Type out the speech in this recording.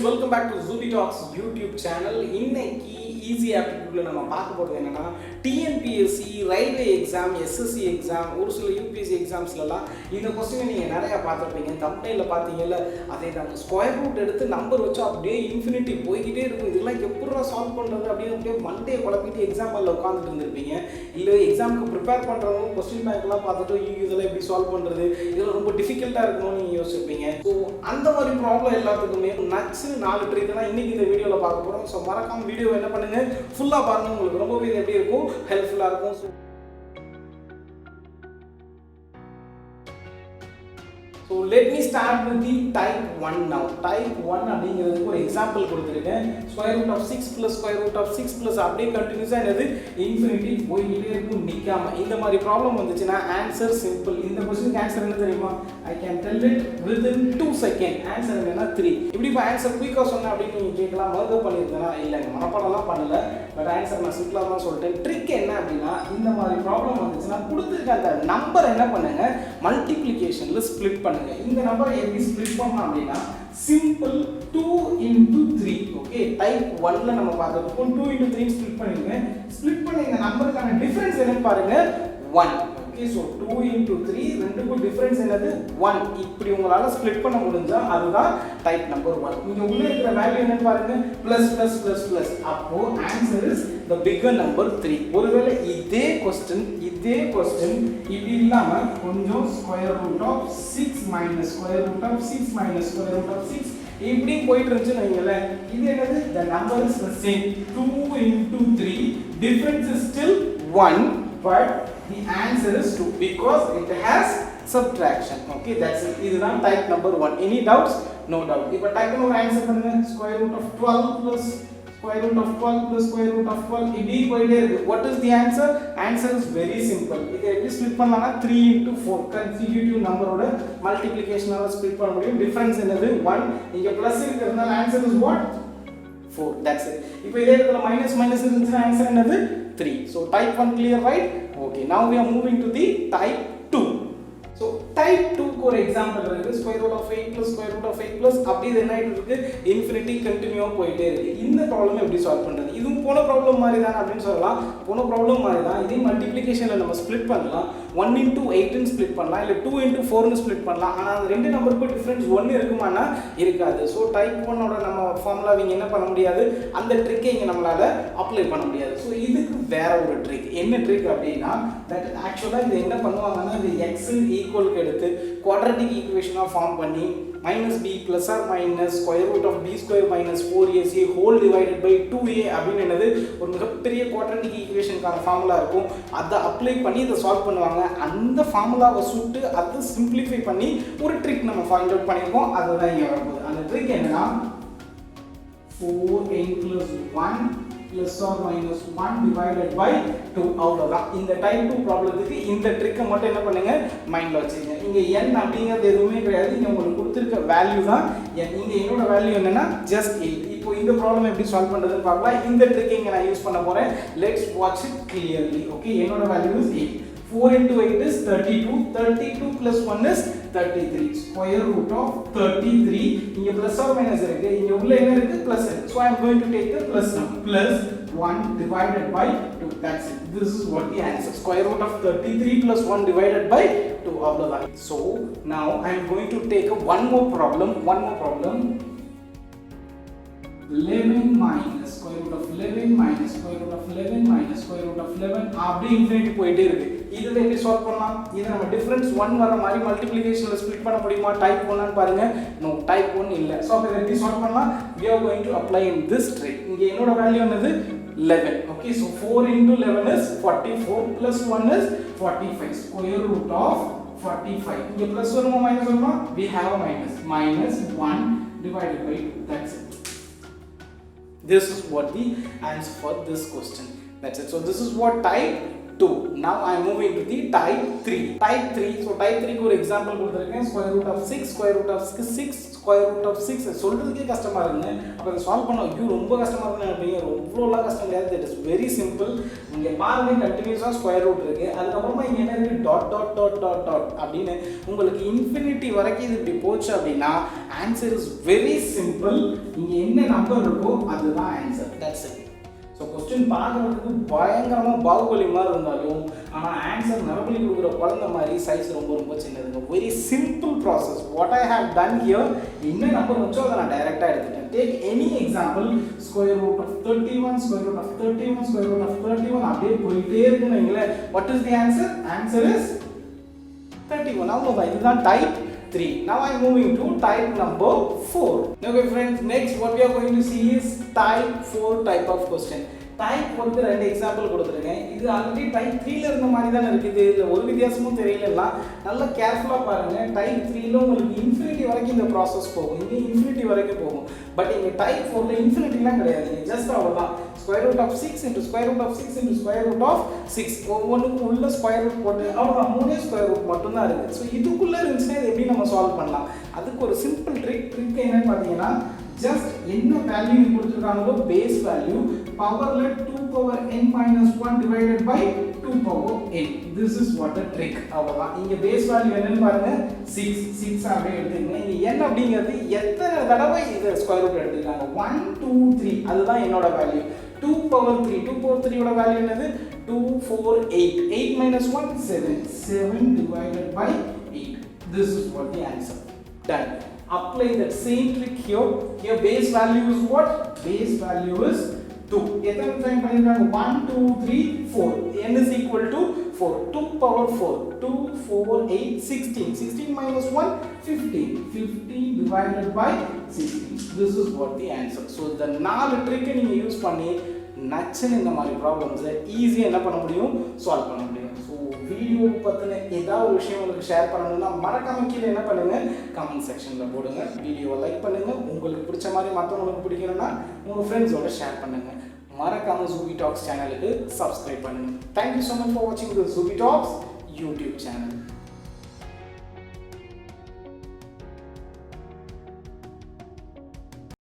welcome back to Zubi Talks YouTube channel. இன்னைக்கு easy ஆப்டிடியூட்ல நம்ம பார்க்க போறது என்னன்னா TNPSC railway exam SSC exam ஒரு சில UPSC எக்ஸாம்ஸ்லலாம் இந்த क्वेश्चन நீங்க நிறைய பார்த்திருப்பீங்க. தம்பனையில பாத்தீங்கல்ல அதே தான் ஸ்கொயர் ரூட் எடுத்து நம்பர் வச்சு அப்படியே இன்ஃபினிட்டி போயிட்டே இருக்கும். இதெல்லாம் எப்படிடா சால்வ் பண்றது அப்படியே மண்டே குழப்பிட்டு எக்ஸாம் ஹால்ல உட்கார்ந்துட்டு இருந்திருப்பீங்க. இல்ல எக்ஸாம்க்கு ப்ரிப்பேர் பண்றவங்க क्वेश्चन பேங்க்லாம் பார்த்துட்டு இதெல்லாம் எப்படி சால்வ் பண்றது இதெல்லாம் ரொம்ப டிஃபிகல்ட்டா இருக்கும்னு நீங்க யோசிப்பீங்க. சோ அந்த மாதிரி ப்ராப்ளம் எல்லாத்துக்குமே நட்ஸ் 4 ட்ரிக் தான் இன்னைக்கு இந்த வீடியோல பார்க்க போறோம். சோ மறக்காம வீடியோ என்ன பண்ணுங்க ஃபுல்லா பாருங்க, உங்களுக்கு ரொம்பவே எப்படி இருக்கும் ஹெல்ப்ஃபுல்லா இருக்கும். So let me start with the type 1 now. Type 1 அப்படிங்கிறதுக்கு ஒரு எக்ஸாம்பிள் கொடுத்திருக்கேன். Square root of 6 plus square root of 6 plus அப்படியே கண்டினியூஸா என்னது இன்ஃபினிட்டி போயிட்டே இருக்கும் நிக்காம. இந்த மாதிரி ப்ராப்ளம் வந்துச்சுன்னா ஆன்சர் சிம்பிள். இந்த क्वेश्चनக்கு ஆன்சர் என்ன தெரியுமா? I can tell it within 2 seconds. Answer என்னன்னா 3. இப்படி இப்ப ஆன்சர் குயிக்கா சொன்னா அப்படின்னு நீங்க கேட்கலாம். மர்தப் பண்ணிருக்கேனா? இல்ல, மனப்பாடம்லாம் பண்ணல. பட் ஆன்சர் நான் சிம்பிளா தான் சொல்லிட்டேன். ட்ரிக் என்ன அப்படின்னா இந்த மாதிரி ப்ராப்ளம் வந்துச்சுன்னா கொடுத்திருக்க அந்த நம்பர் என்ன பண்ணுங்க மல்டிப்ளிகேஷன்ல ஸ்ப்ளிட் பண்ணுங்க. இந்த நம்பரை எப்படி ஸ்ப்ளிட் பண்ணலாம் அப்படின்னா சிம்பிள் 2 into 3. ஓகே, டைப் 1ல நம்ம பார்த்தோம் 2 into 3 ஸ்ப்ளிட் பண்ணிருங்க. ஸ்ப்ளிட் பண்ண இந்த நம்பருக்கான டிஃபரன்ஸ் என்னன்னு பாருங்க 1. ஓகே, சோ 2 into 3 ரெண்டுக்கும் டிஃபரன்ஸ் என்னது 1. இப்படி உங்களால ஸ்ப்ளிட் பண்ண முடிஞ்சா அதுதான் டைப் நம்பர் 1. இங்க உள்ள இருக்கிற வேல்யூ என்னன்னு பாருங்க பிளஸ் பிளஸ் பிளஸ் பிளஸ். அப்போ answer is the bigger number 3. ஒருவேளை இதே क्वेश्चन இப்படி இல்லாம கொஞ்சம் square root of 6 minus square root of 6 minus square root of 6 இப்படி போயிட்டு இருந்துச்சுன்னு வைங்களேன், இது என்னது the number is the same 2 into 3 difference is still 1 but the answer is 2 because it has subtraction. Okay, that's it. இதுதான் type number 1. Any doubts? No doubt. இப்போ டக்குனு ஒரு ஆன்சர் பண்ணுங்க. square root of 12 plus square root of 12 plus square root of 12 இப்படி போயிட்டே இருக்கு. What is the answer? Answer is very simple. இதை எப்படி ஸ்ப்ளிட் பண்ணலாம்னா 3 into 4 consecutive நம்பரோட மல்டிப்ளிகேஷனால ஸ்ப்ளிட் பண்ண முடியும். டிஃபரன்ஸ் என்னது 1. இங்க பிளஸ் இருக்கிறதுனால answer is what? 4. That's it. இப்போ இதே இடத்துல மைனஸ் மைனஸ் இருந்துச்சுன்னா ஆன்சர் என்னது 3. So type 1 clear, right? Okay, now we are moving to the type 2. So type 2 க்கு ஒரு எக்ஸாம்பிள் இருக்கு. square root of 8 plus square root of 8 plus அப்படி இது என்ன ஆயிட்டு இருக்கு இன்ஃபினிட்டி கண்டினியூவா போயிட்டே இருக்கு. இந்த ப்ராப்ளம் எப்படி சால்வ் பண்றது? இதுவும் போன ப்ராப்ளம் மாதிரி தான் அப்படின்னு சொல்லலாம். போன ப்ராப்ளம் மாதிரி தான். இதே மல்டிப்ளிகேஷன்ல நம்ம ஸ்ப்ளிட் பண்ணலாம். 1 into 8 ன்னு ஸ்ப்ளிட் பண்ணலாம், இல்ல 2 into 4 ன்னு ஸ்ப்ளிட் பண்ணலாம். ஆனா அந்த ரெண்டு நம்பருக்கு டிஃபரன்ஸ் 1 இருக்குமானா இருக்காது. சோ டைப் 1 ஓட நம்ம ஃபார்முலா இங்க என்ன பண்ண முடியாது, அந்த ட்ரிக்கை இங்க நம்மளால அப்ளை பண்ண முடியாது. சோ இதுக்கு வேற ஒரு ட்ரிக். என்ன ட்ரிக் அப்படினா தட் ஆக்சுவலா இது என்ன பண்ணுவாங்கன்னா இந்த x ஈக்குவலுக்கு எடுத்து குவாட்ராட்டிக் ஈக்குவேஷனா ஃபார்ம் பண்ணி minus b plus or minus square root of b square minus 4ac whole divided by 2a அப்படின்னு என்னது ஒரு மிகப்பெரிய குவாட்ராட்டிக் ஈக்குவேஷனுக்கான ஃபார்முலா இருக்கும். அதை அப்ளை பண்ணி இதை சால்வ் பண்ணுவாங்க. அந்த ஃபார்முலாவை சுட்டு அதை சிம்பிளிஃபை பண்ணி ஒரு ட்ரிக் நம்ம ஃபைண்ட் அவுட் பண்ணியிருக்கோம். அதுதான் இங்கே வரப்போகுது. அந்த ட்ரிக் என்னன்னா 4n plus 1 plus or minus 1 divided by 2. அவ்வளவுதான். இந்த டைப் 2 ப்ராப்ளத்துக்கு இந்த ட்ரிக்கை மட்டும் என்ன பண்ணுங்க மைண்ட்ல வச்சுக்கங்க. இங்க n அப்படிங்கிறது எதுவுமே கிடையாது. இங்க உங்களுக்கு கொடுத்திருக்க வேல்யூ தான் n. இங்க என்னோட வேல்யூ என்னன்னா just 8. இப்போ இந்த ப்ராப்ளம் எப்படி சால்வ் பண்றதுன்னு பார்க்கலாம். இந்த ட்ரிக்கை இங்க நான் யூஸ் பண்ண போறேன். Let's watch it clearly. Okay, என்னோட value is 8. 4 into 8 is 32. 32 plus 1 is 33. Square root of 33. இங்க plus or minus இருக்கு. இங்க உள்ள என்ன இருக்கு plus இருக்கு. So I am going to take the plus number. Plus 1 divided by 2. That's it. This is what the answer. Square root of 33 plus 1 divided by 2. அவ்வளவுதான். So now I am going to take one more problem. 11 minus square root of 11 minus square root of 11 minus square root of 11 அப்படி infinity போயிட்டே இருக்கு. இதை எப்படி solve பண்ணலாம்? இது நம்ம difference 1 வர மாதிரி மல்டிப்ளிகேஷன்ல ஸ்ப்ளிட் பண்ண முடியுமா? டைப் 1 ன்னு பாருங்க. நோ, டைப் 1 இல்ல. சோ அப்ப இதை எப்படி சால்வ் பண்ணலாம்? we are going to apply in this trick. இங்க என்னோட வேல்யூ என்னது 11. okay, so 4 into 11 is 44 plus 1 is 45. square root of 45. இங்க பிளஸ் வருமா மைனஸ் வருமா? we have a minus 1 divided by 2. that's it. This is what the answer for this question. That's it. So this is what type 2. Now I am moving to the type 3. Type 3. So type 3 க்கு ஒரு example கொடுத்திருக்கேன். square root of 6, square root of 6, square root of 6 சொல்றதுக்கே கஷ்டமா இருக்குங்க. அப்ப இத solve பண்ணா ஐயோ ரொம்ப கஷ்டமா இருக்குன்னு நினைப்பீங்க. ரொம்பலாம் கஷ்டம் கிடையாது. That is very simple. நீங்க பாருங்க கண்டினியூஸா ஸ்கொயர் ரூட் இருக்கு. அதுக்கு அப்புறமா இங்க என்ன இருக்கு dot dot dot dot dot அப்படினு உங்களுக்கு இன்ஃபினிட்டி வரைக்கும் இது இப்படி போச்சு அப்படினா ஆன்சர் இஸ் வெரி சிம்பிள். இங்க என்ன நம்பர் இருக்கோ அதுதான் answer. That's it. So question பார்க்குறதுக்கு பயங்கரமாக பாகுபலி மாதிரி இருந்தாலும் ஆனால் ஆன்சர் நரபலி கொடுக்குற குழந்தை மாதிரி சைஸ் ரொம்ப ரொம்ப சின்னதுங்க. Very simple process. What I have done here என்ன நம்பர் வச்சோ அதை நான் டைரெக்டாக எடுத்துட்டேன். Take any example square root of 31, square root of 31, square root of 31 அப்படியே போயிட்டே இருக்குன்னு வைங்களேன். What is the answer? Answer is 31. அவ்வளோதான். இதுதான் type 3. Now I am moving to type number 4. Okay friends, next what we are going to see is type 4 type of question. Type 4 ரெண்டு example கொடுத்துருக்கேன். இது already type 3ல இருந்த மாதிரி தான் இருக்குது. இதுல ஒரு வித்தியாசமும் தெரியலன்னா நல்லா கேர்ஃபுல்லா பாருங்க. டைப் 3ல உங்களுக்கு இன்ஃபினிட்டி வரைக்கும் இந்த process போகும். இங்க இன்ஃபினிட்டி வரைக்கும் போகும். பட் இங்க டைப் 4ல இன்ஃபினிட்டிலாம் கிடையாது. ஜஸ்ட் அவ்வளவுதான். Square root of 6 into square root of 6 into square root of 6 ஒவ்வொன்றுக்கும் உள்ள ஸ்கொயர் ரூட் போட்டு அவ்வளோதான். மூணே ஸ்கொயர் ரூட் மட்டும் தான் இருக்குது. ஸோ இதுக்குள்ளே இருந்துச்சுன்னா இது எப்படி நம்ம சால்வ் பண்ணலாம்? அதுக்கு ஒரு சிம்பிள் ட்ரிக் என்னன்னு பார்த்தீங்கன்னா ஜஸ்ட் என்ன வேல்யூ கொடுத்துருக்காங்களோ பேஸ் வேல்யூ பவர்ல 2 power n minus 1 divided by 2 power n. This is what the trick. அவ்வளவுதான். இங்க பேஸ் வேல்யூ என்னன்னு பாருங்க 6 அப்படியே எடுத்துக்கங்க. இங்க n அப்படிங்கிறது எத்தனை தடவை இது ஸ்கொயர் ரூட் எடுத்துக்காங்க 1 2 3 அதுதான் என்னோட வேல்யூ. 2 power 3 ஓட வேல்யூ என்னது 2 4 8 8 minus 1 7 divided by 8. This is what the answer. Done. Apply that same trick here. Here base value is what? Base value is 2. எத்தனை டைம் பண்ணிருக்காங்க 1 2 3 4. n is equal to 4. 2 power 4 2 4 8 16 16 minus 1 15 divided by 16. This is what the answer. So the நாலு trick நீங்க use பண்ணி நச்சன் இந்த மாதிரி ப்ராப்ளம்ஸை ஈஸியாக என்ன பண்ண முடியும் சால்வ் பண்ண முடியும். ஸோ வீடியோ பற்றின ஏதாவது ஒரு விஷயம் உங்களுக்கு ஷேர் பண்ணணும்னா மறக்காம கீழே என்ன பண்ணுங்கள் கமெண்ட் செக்ஷனில் போடுங்க. வீடியோவை லைக் பண்ணுங்கள். உங்களுக்கு பிடிச்ச மாதிரி மற்றவங்களுக்கு பிடிக்கணும்னா உங்கள் ஃப்ரெண்ட்ஸோட ஷேர் பண்ணுங்கள். மறக்காம ஜூபி டாக்ஸ் சேனலுக்கு சப்ஸ்கிரைப் பண்ணுங்கள். தேங்க்யூ ஸோ மச் ஃபார் வாட்சிங் தி ஜூபி டாக்ஸ் யூடியூப்.